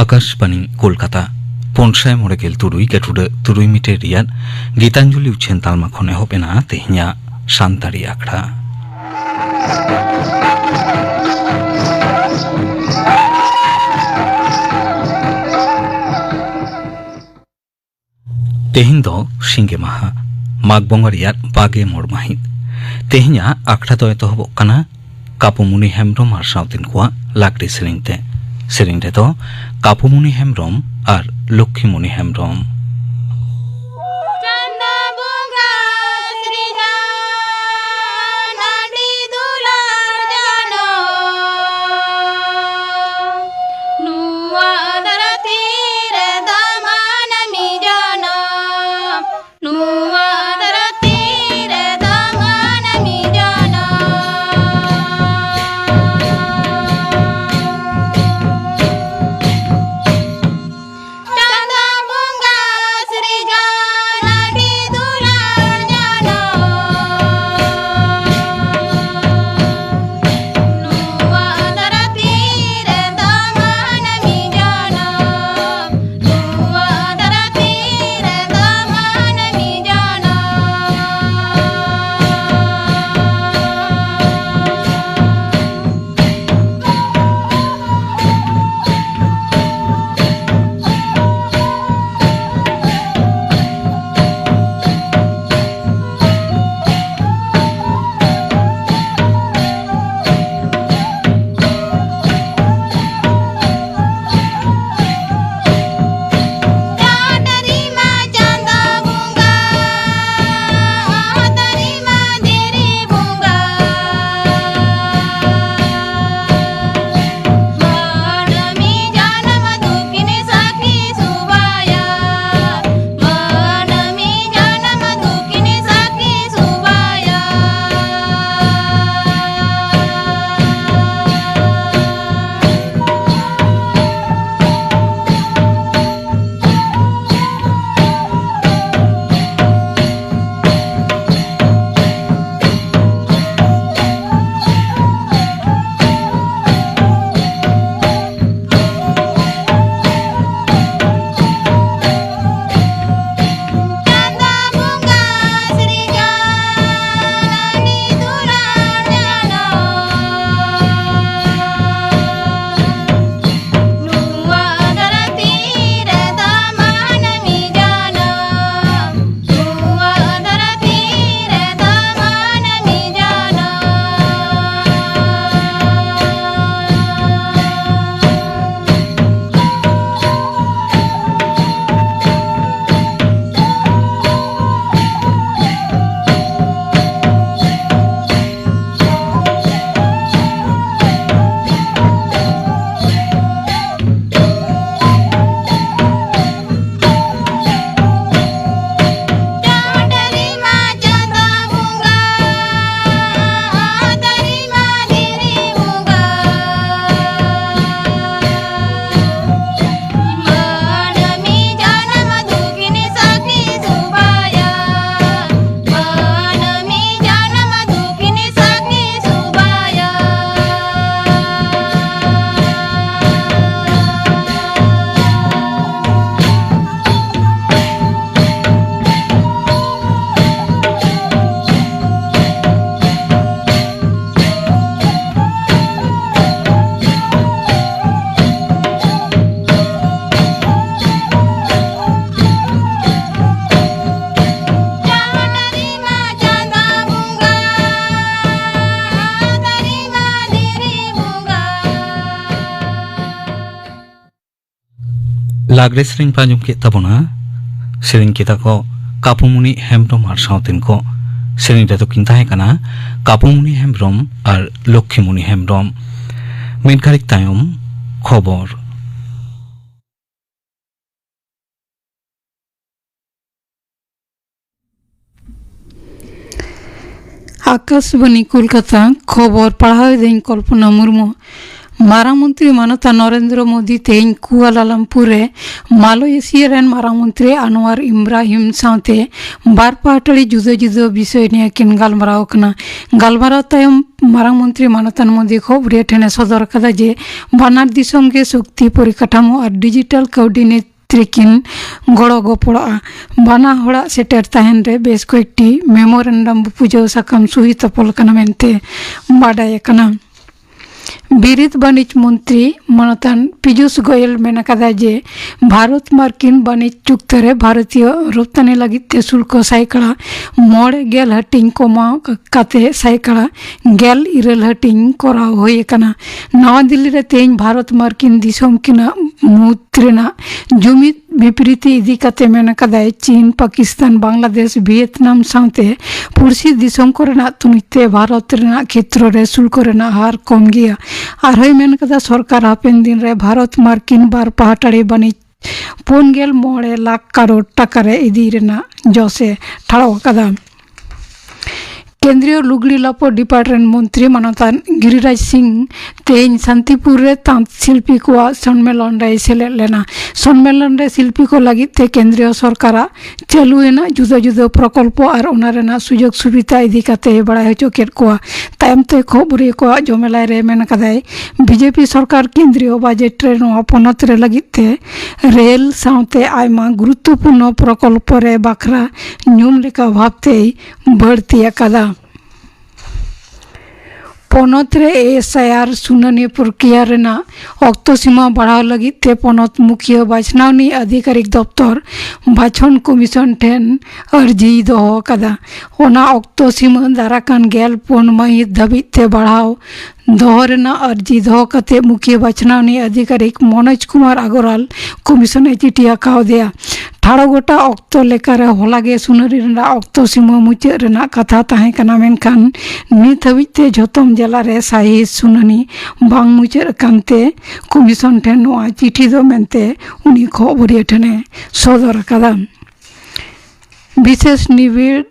आकाशवाणी कोलकाता पनसाय मोड़ेगेल तुरुई गेटुडे तुरुई मिटे रियान गीतांजलि उच्छेन तालमा खने होपेना तेहnya सान्तारी आखड़ा तेहिन दो सिंगे माहा माग बंगा रियान बागे मोड़ माहित तेहnya आखड़ा दो एतोहबोग काना कापुमुनि हेम्ब्रम आर साउतिन कोआ लाकड़ी सेरिंगते सेरिंग रे दो कापुमुनि हेम्ब्रम और लक्ष्मीमुनि हेम्ब्रम लागरे सेरिंग पांजुम के तबोना सेरिंग के ताको कापुमुनि हेम्ब्रम और साउतिन को सेरिंग रे तो किन ताहे काना कापुमुनि हेम्ब्रम और लक्ष्मीमुनि हेम्ब्रम मेनकारिक तायम खबर आकाशवाणी कोलकाता खबर पढ़ाई कल्पना मुर्मू मारांग मंत्री मानता नरेंद्र मोदी तेज कुआलालमपुर मालयेशिया रेन मारांग मंत्री अनवर इब्राहिम साथे बार पाटड़ी जुदा जुदा विषय निये किन गालमाराव कना गालमाराव तायम मारांग मंत्री मानतान मोदी खबरिया ठेने सदर कदा जे बानार दिसोम के शक्ति परिकाठामो और डिजिटल काउडी त्रिकिन गड़ो गपड़ा बाना हड़ा सेटर तहन रे बेस कयेकटी मेमोरेंडम पुजो साकाम सुही तपल कना मेनते बाडाय कना बिरित वाणिज मंत्री मानतान पीयूष गोयल मेन कदा जे भारत मार्किन वाणिज चुक्तरे भारतीय रप्तानी लगिते शुल्क सायकड़ा 9 हटिंग कमा काते सायकड़ा 11 हटिंग कराव होय कना नवा दिल्ली रे तेज भारत मार्किन दिसोम किना मुद्रेना जुमित विपरीत इदी काते मेन कदाय चीन पाकिस्तान बांग्लादेश वियतनाम साथे पुरसी दिसोम कोरेना तुनिते भारत रेना क्षेत्र रे शुल्क रेना हार कम गया और हई मेन कदा सरकार हापेन दिन रे भारत मार्किन बार पहाटाड़ी वाणिज 4.9 लाख करोड़ टाका रे इदी रेना जोसे ठाड़ो कदा केंद्रीय लुगड़ी लापो डिपार्टमेंट मंत्री मानतान गिरिराज सिंह तेज शांतिपुर रे तांत शिल्पी को सम्मेलन रे सेलेद लेना सम्मेलन रे शिल्पी को लगिते केंद्रीय सरकार चालुएना जुदा जुदा प्रकल्प और ओना रेना सुजोग सुविधा इदी काते बड़ाय हचो केद को तायम ते खबरिया को जमेला रे मेन कदाय बीजेपी सरकार केंद्रीय बजट रे नवा पनत रे लगिते रेल साथे आयमा गुरुत्वपूर्ण प्रकल्प रे बाखरा न्यूम लेका भाबते बढ़ती कदा पनत रे एसआईआर सुनानी प्रक्रिया रेना अक्तो सीमा बढ़ाव लगिते पनत मुखिया बाछनावनी आधिकारिक दफ्तर बाछन कमिशन ठेन अर्जी दोहो कदा ओना अक्तो सीमा दाराकान 4 महित धाबिते बढ़ाव दोहो रेना अर्जी दोहो कते मुखिया बाछनावनी आधिकारिक मनोज कुमार अग्रवाल कमिशने चिठी आकाव दिया ठाड़ो गोटा अक्तो लेकारे हलागे सुनारी रेना अक्तो सीमा मुचाद रेना कथा ताहें कना मेनखान नित हाबिते झोतम जिला रे साही सुनानी बांग मुचाद कानते कमिशन ठेन नोआ चिठी दो मेनते उनी खबरिया ठेने सदर कदा विशेष निबिड़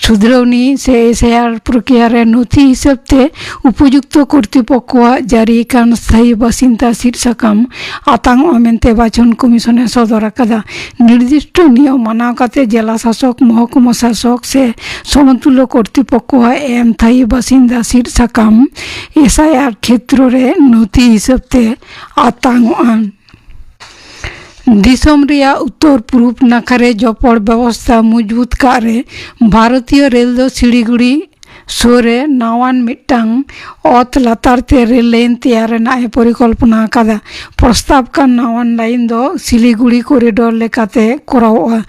सुधरवनी से एसआईआर प्रक्रिया रे नथि हिसाबते उपयुक्त कर्तृपक्ष जारी कान स्थायी बासिंदा शीर्षकाम आतांग मेनते बाछन कमिशने सदर कदा निर्दिष्ट नियम मानाव काते जिला शासक महकुमा शासक से समतुल्य कर्तृपक्ष एम स्थायी बासिंदा शीर्षकाम एसआईआर क्षेत्र रे नथि हिसाबते आतांग दिसोम रिया उत्तर पूर्व नाखारे जपड़ व्यवस्था मजबूत कारे भारतीय रेल दो सिलीगुड़ी सोरे नावान मिटांग अत लातारते रेल लाइन तैयार नाय परिकल्पना कादा प्रस्ताव का नावान लाइन दो सिलीगुड़ी कॉरिडोर लेकाते करावा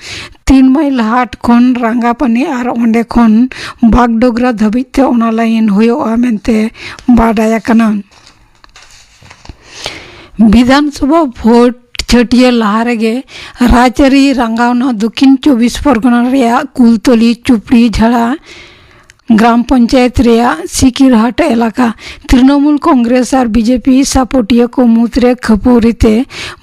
3 माइल हाट खन रांगापानी और ओंडे खन बागडोगरा धाबिते ओना लाइन होयोआ मेनते बाडाय कना विधानसभा भोट छटिया लहारेगे राजरी रंगावना दक्षिण 24 परगना रेया कुलतली चुपड़ी झाड़ा ग्राम पंचायत रेया सिकिरहाट इलाका तृणमूल कांग्रेस और बीजेपी सपोर्टिया को मुद्रे खपोरीते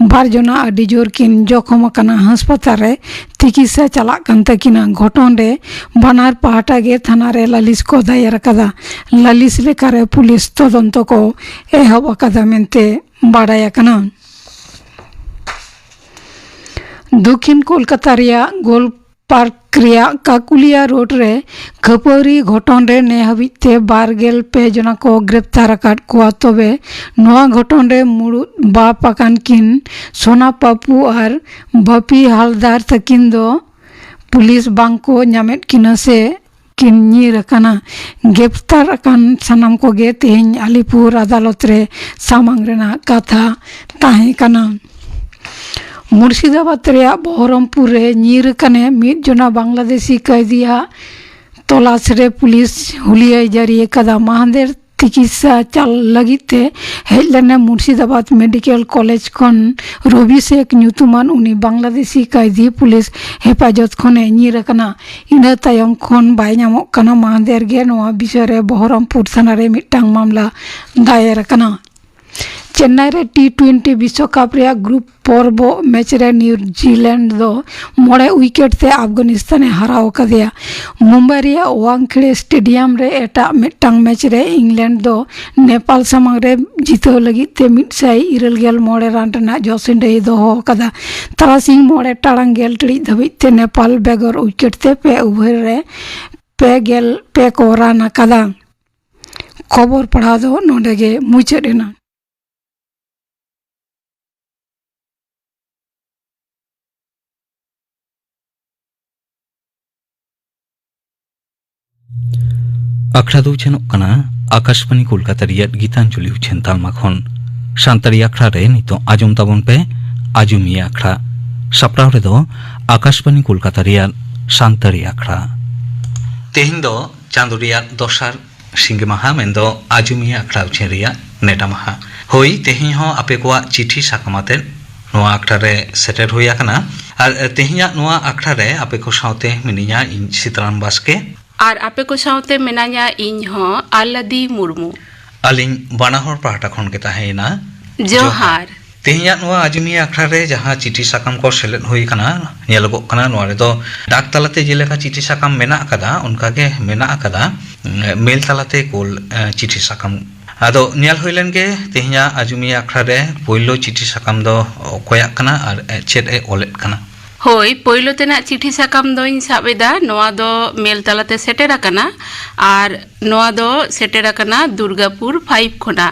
बारजना आदि जोर किन जखम कना हासपाताल रे चिकित्सा चला कान तकिना घटन रे बानार पहाटा गे थाना रे लालिस को दायर कदा लालिस लेकारे पुलिस तदंत को एहब कदा मेनते बाडाय कना दक्षिण कोलकाता रिया गोल पार्क रिया काकुलिया रोड रे खपौरी घटन रे ने हाबिते 12 जना को ग्रेप्तार आकाद को तबे नवा घटन रे मुड़ुद बाप आकान किन सोना पापू और बापी हालदार तकिन दो पुलिस बांग को ᱧᱟᱢᱮᱫ किना से किन ᱧᱤᱨ ᱟᱠᱟᱱᱟ ᱜᱨᱮᱯᱛᱟᱨ ᱟᱠᱟᱱ ᱥᱟᱱᱟᱢ ᱠᱚᱜᱮ ᱛᱮᱦᱮᱧ ᱟᱞᱤᱯᱩᱨ ᱟᱫᱟᱞᱚᱛ ᱨᱮ ᱥᱟᱢᱟᱝ ᱨᱮᱱᱟᱜ ᱠᱟᱛᱷᱟ ᱛᱟᱦᱮᱸ ᱠᱟᱱᱟ मुर्शिदाबाद रेया बहरमपुर रे ᱧᱤᱨ कने 1 जना बांग्लादेशी कैदिया तलाश रे पुलिस हुलिया जारी कदा महादेर चिकित्सा चल लगिते हेजलने मुर्शिदाबाद मेडिकल कॉलेज खन रवि शेख ᱧᱩᱛᱩᱢᱟᱱ उनी बांग्लादेशी कैदी पुलिस हेफाजत खने ᱧᱤᱨ कना इना तायम खन बाय ᱧᱟᱢᱚᱜ कना महादेर गे नोआ विषय रे बहरमपुर थाना रे मिटांग मामला दायर कना चेन्नई रे T20 विश्वकप रे ग्रुप पर्व मैच रे न्यूजीलैंड दो मोड़े विकेट ते अफगानिस्तान हराव कदिया मुंबई रे वांगखेड़े स्टेडियम रे एटा मिटंग मैच रे इंग्लैंड दो नेपाल सामंग रे जीतो लगी ते 124 मोड़े रन रना जसिंडे दोहो कदा तारासिंग मोड़े टाड़ांग गेल टिड़ी धबित ते नेपाल बेगर विकेट ते पे ओवर रे पे को रन कदा खबर पढ़ा दो नोडे गे मुचादेना। अखड़ा दो चेनोक कना आकाशवाणी कोलकाता रियाद गीतांजलि उछेन तालमा खन शांतारी अखड़ा रे नितो आजम ताबन पे आजुमिया अखड़ा सप्ताह रे दो आकाशवाणी कोलकाता रियाद शांतारी अखड़ा तेहिं दो चांदो रियाद दोसार सिंगे माहा मेंदो आजुमिया अखड़ा उछेन रिया नेटा माहा होई तेहिं हो आपे कोआ चिठी साकमाते नोआ अखड़ा रे सेटेर होया कना आर तेहिंया नोआ अखड़ा रे आपे को साउते मिनिया इन सीताराम बास्के और आपे को साउते मेनाया इन हो आल्लादी मुर्मू अलिंग बानाहर पाहटा खन के ताहेना जोहार तेहिया नोआ आजुमिया अखड़ा रे जहां चिठी साकाम को सेलेद होई कना नेलगो कना नोआ रे दो डाक तालाते जेलेका चिठी साकाम मेना कदा उनका के मेना कदा मेल तालाते कोल चिठी साकाम आदो नेल होइलन के तेहिया आजुमिया अखड़ा रे पोइलो चिठी साकाम दो कोया कना और चेद ए ओलेट कना होय पोइलो तेना चिठी साकाम दोइन साबेदा नोआ दो मेल तालाते सेटेरा कना और नोआ दो सेटेरा कना दुर्गापुर 5 खोना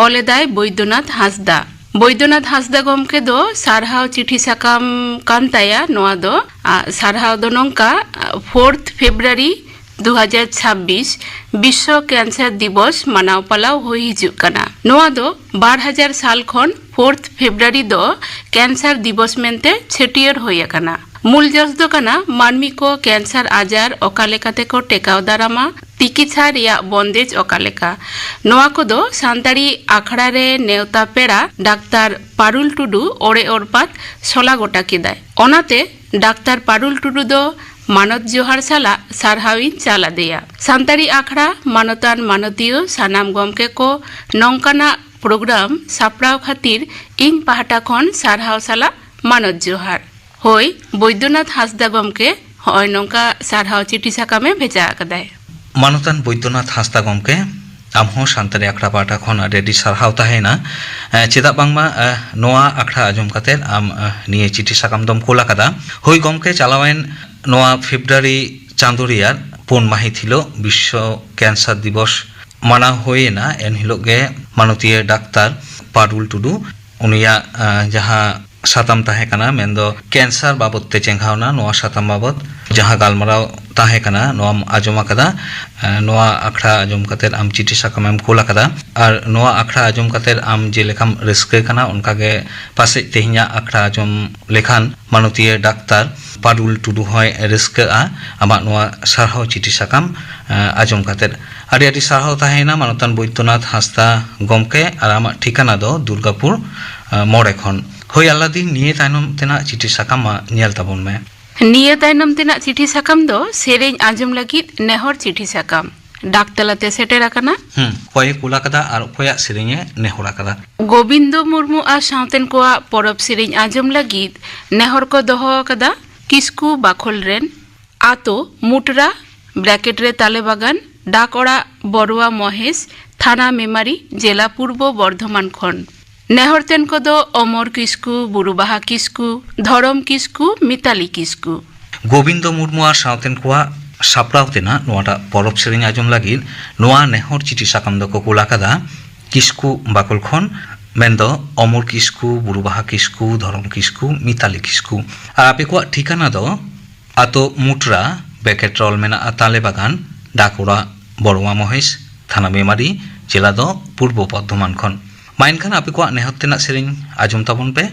ओलेदाय बैद्यनाथ हांसदा गमके दो सारहाव चिठी साकाम कान ताया नोआ दो सारहाव दो नोंका 4 फेब्रुआरी 2026 विश्व कैंसर दिवस मनाव पालाव हो हिजुक कना नोआ दो 2000 साल खन 4 फेब्रुआरी दो कैंसर दिवस मेंते छेटियर होया कना मूल जस दो कना मानमी को कैंसर आजार ओकालेकाते को टेकाव दारामा चिकित्सा रिया बंदेज ओकालेका नोआ को दो सांतारी आखड़ा रे नेवता पेड़ा डाक्तार पारुल टुडू ओड़े ओरपात सोला गोटा किदाय ओनाते डाक्तार पारुल टुडू दो मानत जोहार साला सारहाविन चाला देया सांतारी आखड़ा मानतान मानतीय सानाम गमके को नौकाना प्रोग्राम सापड़ाव खातिर इन पाहटा खन सारहाव साला मानत जोहार होय बैद्यनाथ हांसदा गमके होय नौका सारहाव चिठी साकामे भेजा कदाय मानतान बैद्यनाथ हांसदा गमके आमहो सांतारी आखड़ा पाहटा खन रेडी सारहाव ताहेना चेदा बांगमा नोआ आखड़ा आजम काते आम निये चिठी साकाम दम कोला कदा होय गमके चालावेन नोआ फेब्रुआरी चांदो रियार 4 माहित हिलो विश्व कैंसर दिवस माना होयेना एन हिलो गे मानतीय डाक्तार पारुल टुडू उनिया जहां साताम ताहे कना मेंदो कैंसर बाबत ते चेंघावना नोआ साताम बाबत जहां गालमराव ताहे कना नोआ आजमा कदा नोआ आखड़ा आजम कते आम चिठी साकाम कोला कदा और नोआ आखड़ा आजम कते आम जे लेखाम रिस्के कना उनका गे पासे तेहिया आखड़ा आजम लेखान मानतीय डाक्तार पारुल टुडू होय रिस्के आमा नोआ सारहाव चिठी साकाम आजम कते आदि आदि सारहाव ताहेना मानतान बैद्यनाथ हांसदा गमके और आमा ठिकाना दो दुर्गापुर मोड़े खन होय आल्लादी निये तायनम तेना चिठी साकाम नेल ताबन में निये तायनम तेना चिठी साकाम दो सेरेñ आजम लगित नेहर चिठी साकाम डाकतलाते सेटेरा कना कोय कुला कदा और कोया सेरेñe नेहरा कदा गोविंदो मुर्मू आ सावतेन कोआ परब सेरेñ आजम लगित नेहर को दोहो कदा किस्कू बाखोल रेन आतो मुटरा ब्रैकेट रे ताले बागान डाकड़ा बरुआ महेश थाना मेमारी जिला पूर्व बर्धमान खन नेहरतेन को दो अमर किस्कू बुरुबाहा किस्कू धरम किस्कू मिताली किस्कू गोविंदो मुर्मू और सावतेन कोआ सापड़ावतेना नोआटा परब सेरेñ आजम लागिद नोआ नेहर चिठी साकाम दो को कोला कदा किस्कू बाकल खन मेंदो अमर किस्कू बुरुबाहा किस्कू धरम किस्कू मिताली किस्कू और आपे को ठिकाना दो आतो मुटरा बेकेट्रल मेना ताले बागान डाकोड़ा बरुआ महेश थाना मेमारी जिला दो पूर्व बर्धमान खन माइन खान आपे को नेहतेना सेरेñ आजम ताबन पे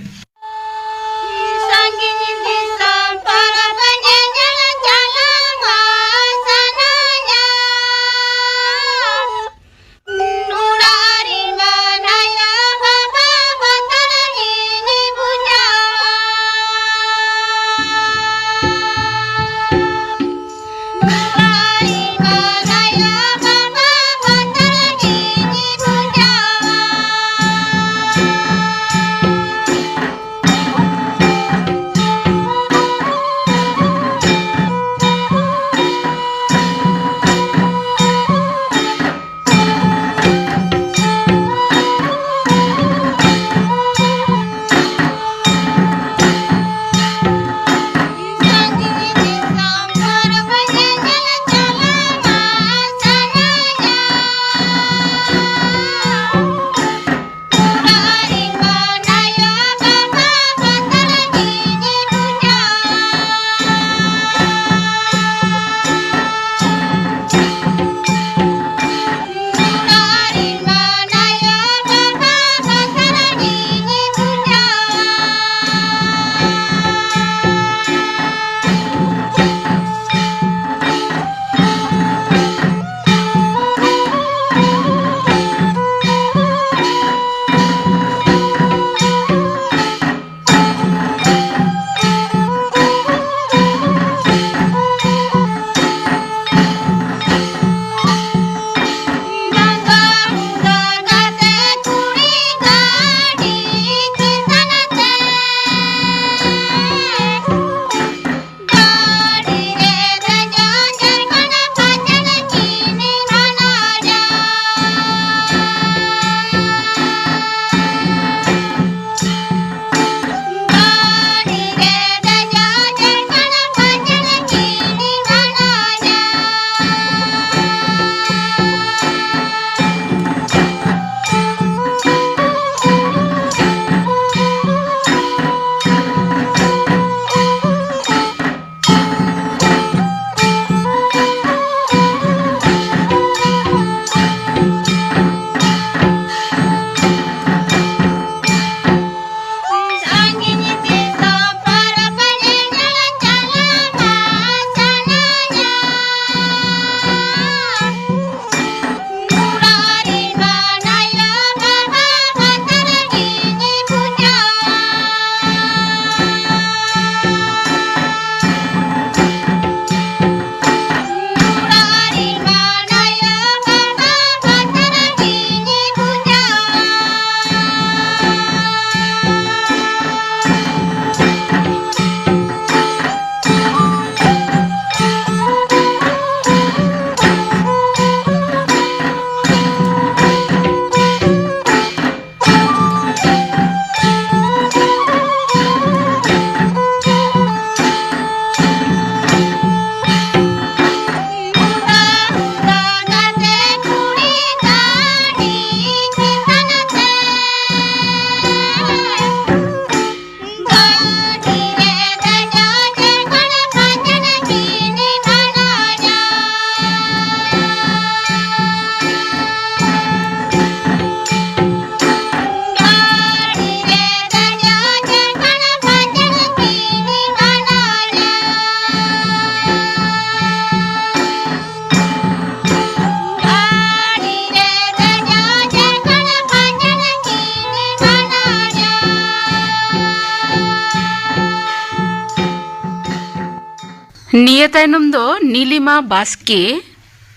निये तायनम दो नीलिमा बास्के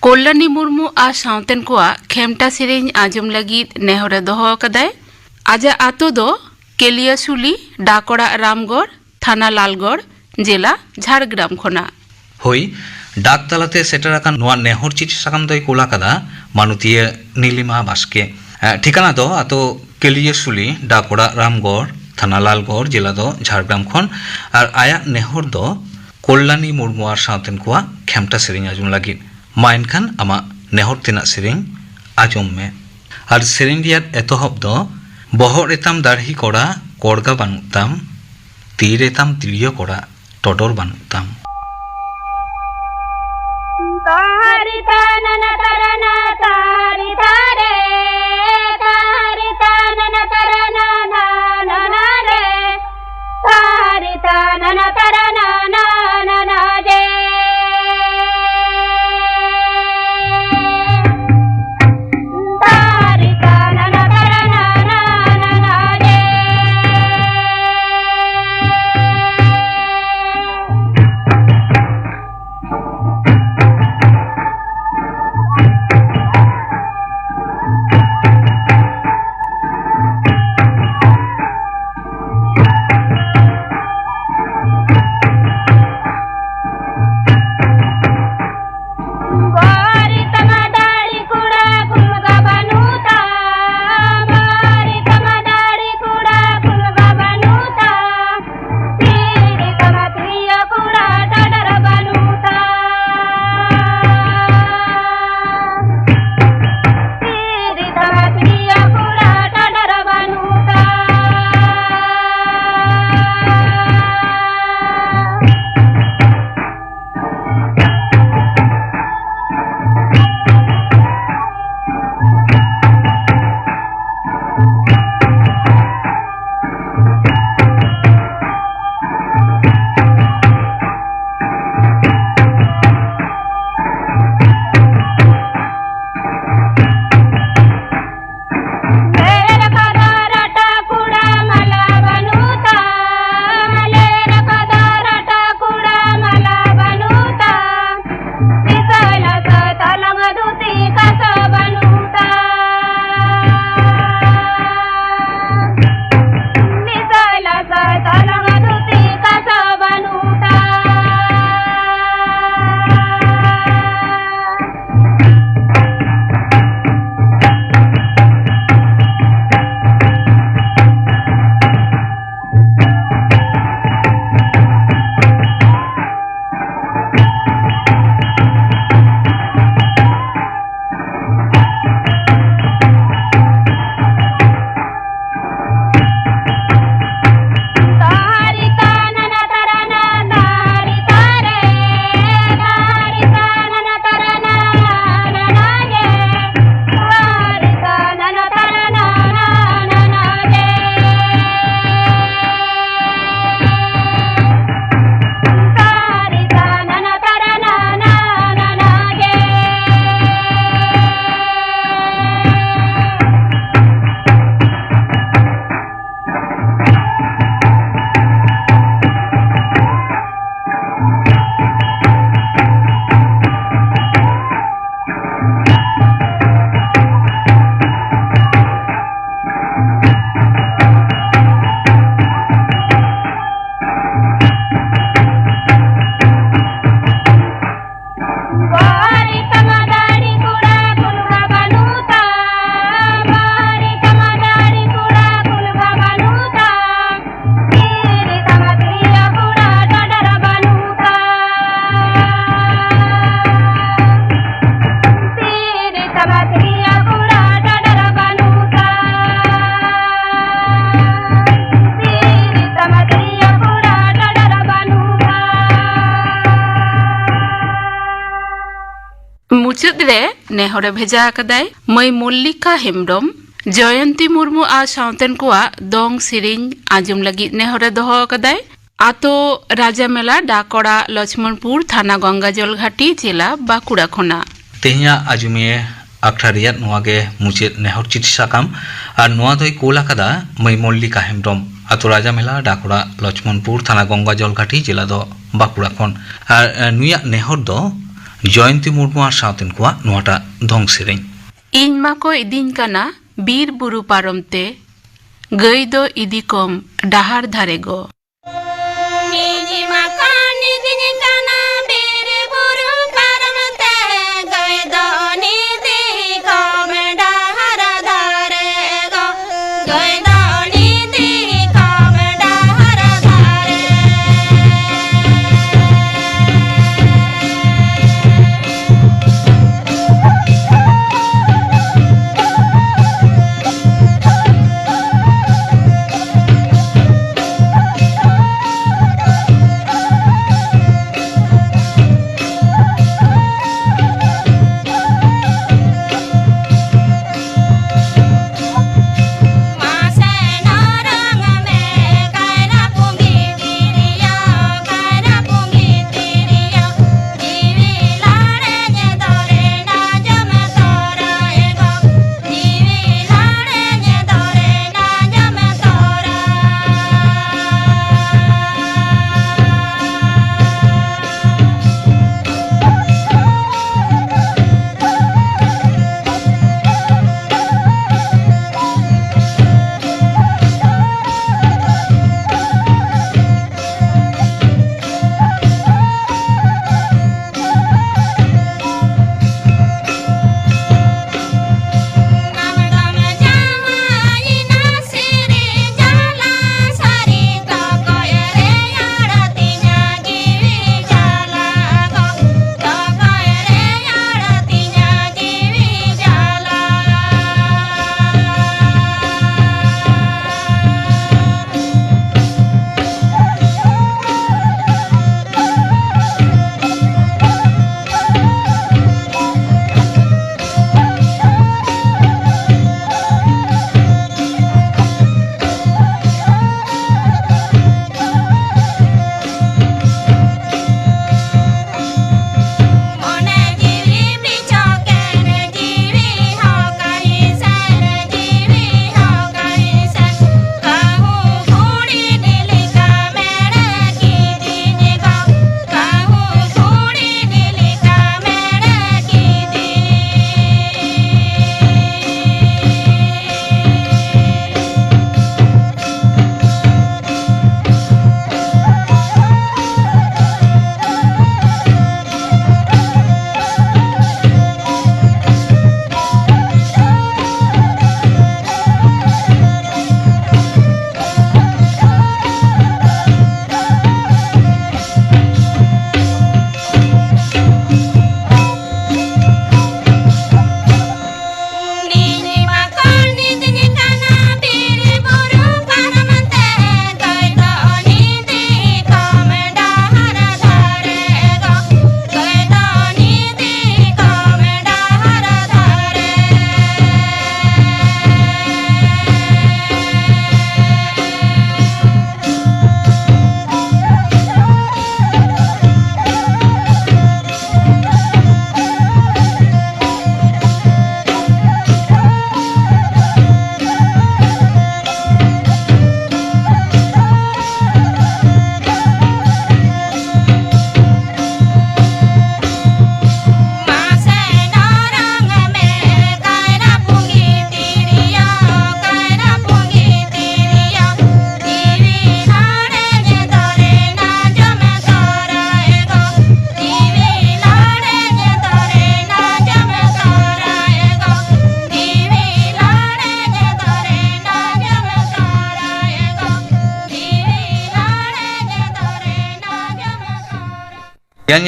कल्याणी मुर्मू आ सावतेन कोआ खेमटा सेरेñ आजम लगी नेहरे दोहो कदाय आजा आतो दो केलियासुली डाकोड़ा रामगढ़ थाना लालगढ़ जिला झाड़ग्राम खोना हई डाक तालाते सेटर आकान नोआ नेहर चिठी साकाम दोय कोला कदा मानुतिया नीलिमा बास्के ठिकाना दो आतो केलियासुली डाकोड़ा रामगढ़ थाना लालगढ़ जिला दो झाड़ग्राम खन और आया नेहर दो कल्याणी मुर्मू आर सावतेन कोआ खेमटा सेरेñ आजम लगी मा एनखान आमा नेहर तेना सेरेñ आजम मे और सेरेñ रियाद एतहब दो बहर एताम दाढ़ी कोड़ा कोड़गा बानुताम तीर एताम तिलियो कोड़ा टोडर बानुताम मुचाद रे नेहरे भेजा कदाय मई मल्लिका हेम्ब्रम जयंती मुर्मू आ सावतेन कोआ दोंग सेरेñ आजम लगी नेहरे दोहो कदाय आतो राजा मेला डाकोड़ा लक्ष्मणपुर थाना गंगाजल घाटी जिला बाकुड़ा खोना तेहिया आजुमिए आखड़ा रियाद नोआगे मुचेद नेहर चिठी साकाम और नोआ दोय कोला कदा मई मल्लिका हेम्ब्रम आतो राजा मेला डाकोड़ा लक्ष्मणपुर थाना गंगाजल घाटी जिला दो बाकुड़ा खन आर नुया नेहर दो जयंती मुर्मू आर सावतेन कोआ नोटा धोंग सेरें ᱤᱧ ᱢᱟᱠᱚ ᱤᱫᱤᱧ ᱠᱟᱱᱟ ᱵᱤᱨ ᱵᱩᱨᱩ ᱯᱟᱨᱚᱢ ᱛᱮ ᱜᱟᱹᱭ ᱫᱚ ᱤᱫᱤ ᱠᱚᱢ ᱰᱟᱦᱟᱨ ᱫᱷᱟᱨᱮ ᱜᱚ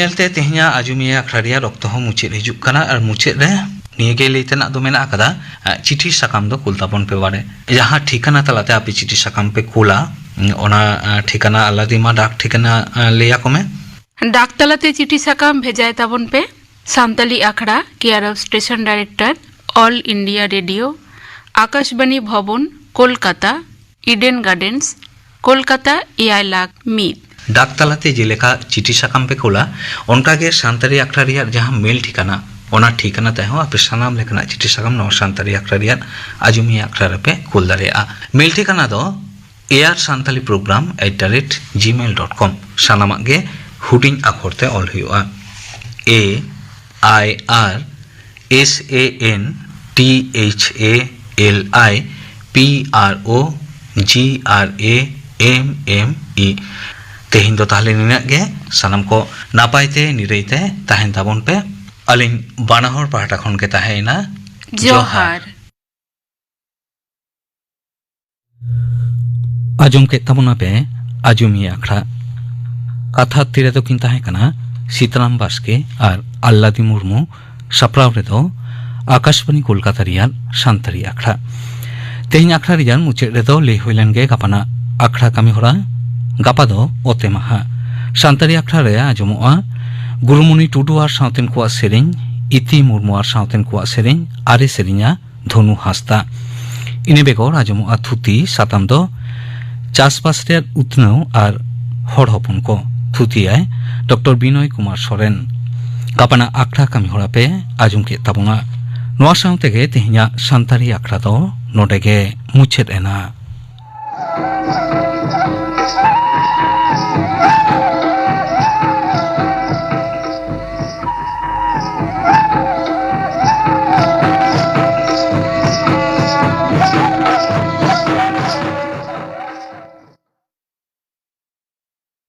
ᱧᱮᱞᱛᱮ ᱛᱮᱦᱮᱧᱟ ᱟᱡᱩᱢᱤᱭᱟ ᱟᱠᱷᱲᱟ ᱨᱚᱠᱛᱚ ᱦᱚᱸ ᱢᱩᱪᱟᱹᱫ ᱦᱤᱡᱩᱜ ᱠᱟᱱᱟ ᱟᱨ ᱢᱩᱪᱟᱹᱫ ᱨᱮ ᱱᱤᱭᱟᱹᱜᱮ ᱞᱟᱹᱭ ᱛᱮᱱᱟᱜ ᱫᱚ ᱢᱮᱱᱟᱜ ᱟᱠᱟᱫᱟ ᱪᱤᱴᱷᱤ ᱥᱟᱠᱟᱢ ᱫᱚ ᱠᱩᱞ ᱛᱟᱵᱚᱱ ᱯᱮ ᱵᱟᱲᱮ ᱡᱟᱦᱟᱸ ᱴᱷᱤᱠᱟᱹᱱᱟ ᱛᱟᱞᱟᱛᱮ ᱟᱯᱮ ᱪᱤᱴᱷᱤ ᱥᱟᱠᱟᱢ ᱯᱮ ᱠᱩᱞᱟ ᱚᱱᱟ ᱴᱷᱤᱠᱟᱹᱱᱟ ᱟᱞᱟᱫᱤᱢᱟ ᱰᱟᱠ ᱴᱷᱤᱠᱟᱹᱱᱟ ᱞᱟᱹᱭᱟᱠᱚ ᱢᱮ ᱰᱟᱠ ᱛᱟᱞᱟᱛᱮ ᱪᱤᱴᱷᱤ ᱥᱟᱠᱟᱢ ᱵᱷᱮᱡᱟᱭ ᱛᱟᱵᱚᱱ ᱯᱮ ᱥᱟᱱᱛᱟᱞᱤ ᱟᱠᱷᱲᱟ care of station director all India radio Akashvani भवन कोलकाता इडेन गार्डन्स कोलकाता 7,01,000 डाक तालाते जेलेका चिठी साकाम पे खोला उनका के सान्तारी आखड़ा रियार जहां मेल ठिकाना ओना ठिकाना तय आपे सानाम लेखना चिठी साकाम नवा सान्तारी आखड़ा रियार आजुमी आखड़ा पे खोल दारेया मेल ठिकाना दो air santali program @gmail.com सानामा गे ᱦᱩᱰᱤᱧ ᱟᱠᱷᱚᱨ ᱛᱮ ᱚᱞ ᱦᱩᱭᱩᱜᱼᱟ AIRSANTHALIPROGRAMME तेहिं दो ताहले निनाग गे सनम को नापायते निरैते ताहें ताबन पे अलिन बानाहर पाहटा खन के ताहेना जोहार आजम के तबना पे आजुमी आखड़ा कथा तीरे तो किन ताहें कना सीताराम बास्के और आल्लादी मुर्मू सप्राव रे दो आकाशवाणी कोलकाता रियाल शांतरी आखड़ा तेहिं आखड़ा रियाल मुचे रे दो ले होइलन गे गपाना आखड़ा कमी होरा गपा दो ओते महा शांतरी आखड़ा रे आजमोआ गुरुमुनि टुडू आर साउतेन कुआ सेरें इति मुर्मू आर साउतेन कुआ सेरें आरे सेरिंया धनु हास्ता इने बेगर आजमोआ थुती साताम दो चासबास रे उतनाव आर हर हपन को थुती आय डॉक्टर बिनय कुमार सोरेन गपाना आखड़ा कमी होरा पे आजम के ताबुना नोआ साउते गे तेहिया शांतरी आखड़ा दो नोडे गे मुचेद एना